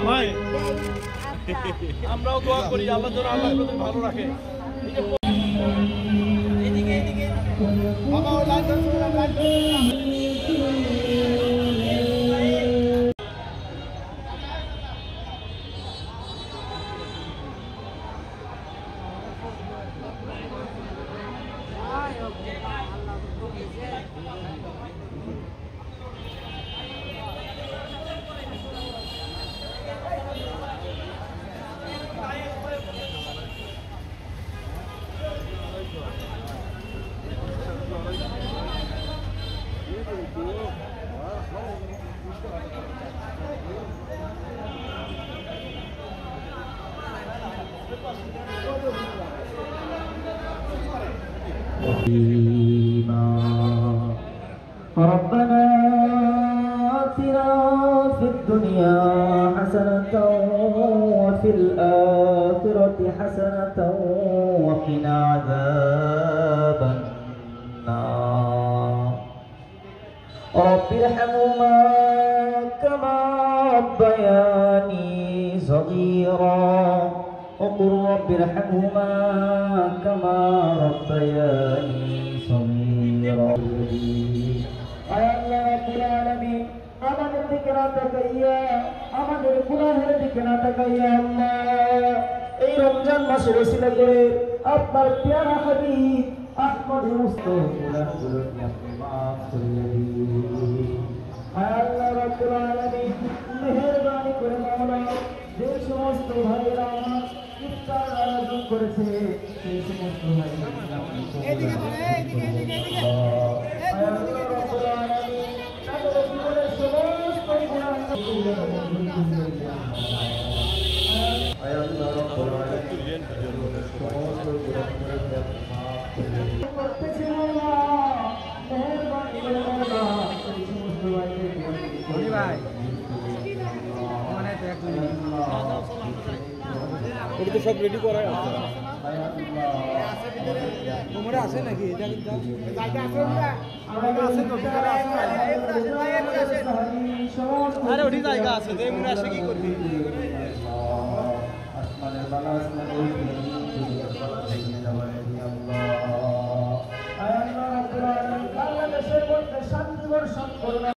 ভাই আমরাও দোয়া করি আল্লাহ যেন আল্লাহ ভালো রাখে। ربنا آتنا في الدنيا حسنة وفي الآخرة حسنة وقنا عذاب النار رب ارحمهما كما ربياني صغيرا وقل رب ارحمهما كما ربياني صغيرا আল্লাহ রাব্বুল আলামিন আমাদের দিকে না তাকাইয়া আমাদের গুনাহের দিকে না তাকাইয়া আল্লাহ এই রমজান মাসের ওসিলা করে আপনার প্যারা হাবিব আহমদ মুস্তাফা গুনাহগুলোকে আপনি maaf করে দিন। আল্লাহ রাব্বুল আলামিন মেহেরবানি করে মাওলা যে সমস্ত ভাইরা আমার ইফতার আয়োজন করেছে সেই সমস্ত ভাইরা আপনি এদিকে ওটা তো সব রেডি করা আছে। তোমরা আছে নাকি এটা কিন্তু জায়গা আছে না আমাদের আছে তো ভিতরে আছে আরে ওটি জায়গা আছে তো এমনি আসে কি করবি আসমানের বালা আসমানের আল্লাহ রাব্বুল আলামিন বাংলাদেশের মধ্যে শান্তি বর্ষণ করুন।